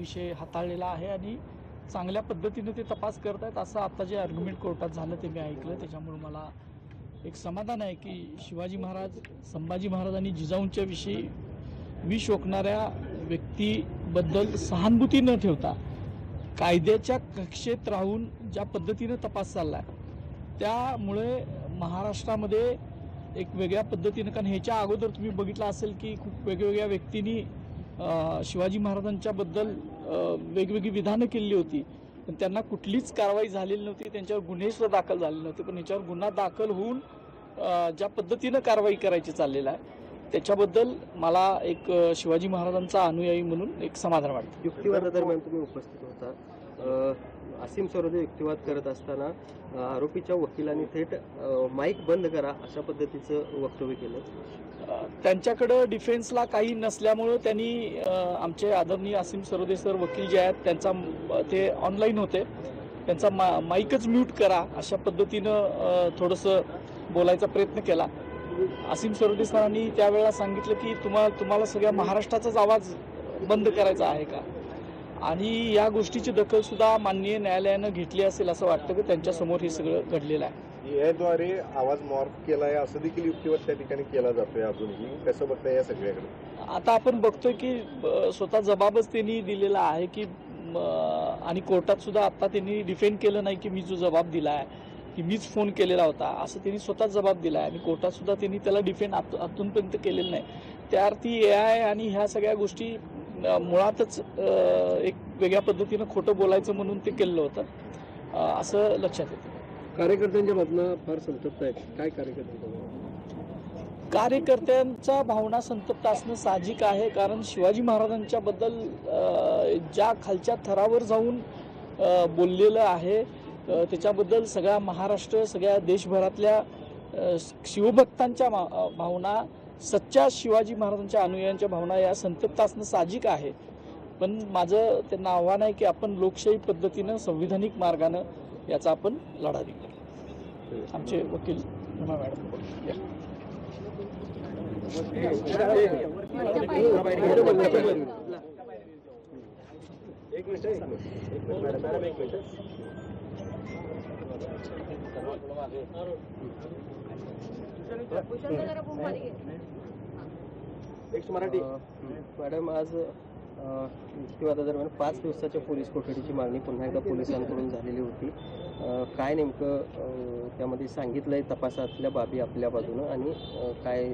विषय हाताळलेला आहे आणि चांगल्या पद्धतीने ते तपास करत आहेत असं आता जे आर्ग्युमेंट कोर्टात झालं ते मी ऐकलं. त्याच्यामुळे मला एक समाधान आहे की शिवाजी महाराज, संभाजी महाराज आणि जिजाऊंच्या विषयी विष ओकणाऱ्या व्यक्तीबद्दल सहानुभूती न ठेवता कायद्याच्या कक्षेत राहून ज्या पद्धतीनं तपास चालला आहे त्यामुळे महाराष्ट्रामध्ये एक वेगळ्या पद्धतीनं, कारण ह्याच्या अगोदर तुम्ही बघितलं असेल की खूप वेगवेगळ्या व्यक्तींनी शिवाजी महाराजांच्याबद्दल वेगवेगळी विधानं केली होती पण त्यांना कुठलीच कारवाई झालेली नव्हती, त्यांच्यावर गुन्हेसुद्धा दाखल झाले नव्हते. पण याच्यावर गुन्हा दाखल होऊन ज्या पद्धतीनं कारवाई करायची चाललेलं आहे त्याच्याबद्दल मला एक शिवाजी महाराजांचा अनुयायी म्हणून एक समाधान वाटतं. युक्तिवादादरम्यान तुम्ही उपस्थित होता. असीम सरोदे युक्तिवाद करत असताना आरोपीच्या वकिलांनी थेट माईक बंद करा अशा पद्धतीचं वक्तव्य केलं. त्यांच्याकडं डिफेन्सला काही नसल्यामुळं त्यांनी आमचे आदरणीय असीम सरोदे सर वकील जे आहेत त्यांचा ते ऑनलाईन होते, त्यांचा माईकच म्यूट करा अशा पद्धतीनं थोडंसं बोलायचा प्रयत्न केला. असीम सरोदे सरांनी त्यावेळेला सांगितलं की तुम्हाला सगळ्या महाराष्ट्राचाच आवाज बंद करायचा आहे का, आणि या गोष्टीची दखल सुद्धा माननीय न्यायालयानं घेतली असेल असं वाटतं की त्यांच्यासमोर हे सगळं घडलेलं आहे. याद्वारे आवाज मॉर्फ केलाय असं देखील युक्तिवाद त्या ठिकाणी केला जातोय. अजूनही कसं बघताय या सगळ्याकडे? आता आपण बघतोय की स्वतः जबाबच त्यांनी दिलेला आहे की आणि कोर्टात सुद्धा आता त्यांनी डिफेंड केलं नाही की मी जो जबाब दिला आहे की मीच फोन केलेला होता असं त्यांनी स्वतः जबाब दिला आहे आणि कोर्टात सुद्धा त्यांनी त्याला डिफेंड अजूनपर्यंत केलेलं नाही. त्या अर्थी AI आणि ह्या सगळ्या गोष्टी मुळातच एक वेगळ्या पद्धतीनं खोटं बोलायचं म्हणून ते केलेलं होतं असं लक्षात येतं. कार्यकर्त्यांच्या भावना फार संतप्त आहेत. काय कार्यकर्त्यांच्या भावना संतप्त असणं साहजिक आहे, कारण शिवाजी महाराजांच्याबद्दल ज्या खालच्या थरावर जाऊन बोललेलं आहे त्याच्याबद्दल सगळा महाराष्ट्र, सगळ्या देशभरातल्या शिवभक्तांच्या भावना, सच्च्या शिवाजी महाराजांच्या अनुयायांच्या भावना या संतप्त असणं साहजिक आहे. पण माझं त्यांना आव्हान आहे की आपण लोकशाही पद्धतीनं, संविधानिक मार्गानं याचा आपण लढा देऊ. आमचे वकील मॅडम मराठी मॅडम, आज युक्तिवादादरम्यान 5 दिवसाच्या पोलीस कोठडीची मागणी पुन्हा एकदा पोलिसांकडून झालेली होती. काय नेमकं त्यामध्ये सांगितलंय तपासातल्या बाबी आपल्या बाजूनं, आणि काय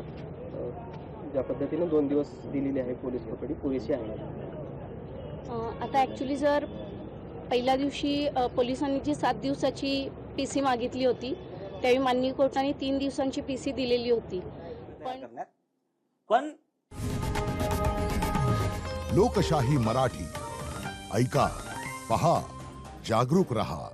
ज्या पद्धतीनं 2 दिवस दिलेली आहे पोलीस कोठडी पुरेशी आहे? आता ॲक्च्युली जर पहिल्या दिवशी पोलिसांनी जी 7 दिवसाची PC मागितली होती त्यावेळी माननीय कोर्टाने 3 दिवसांची PC दिलेली होती. पण लोकशाही मराठी ऐका, पहा, जागरूक रहा.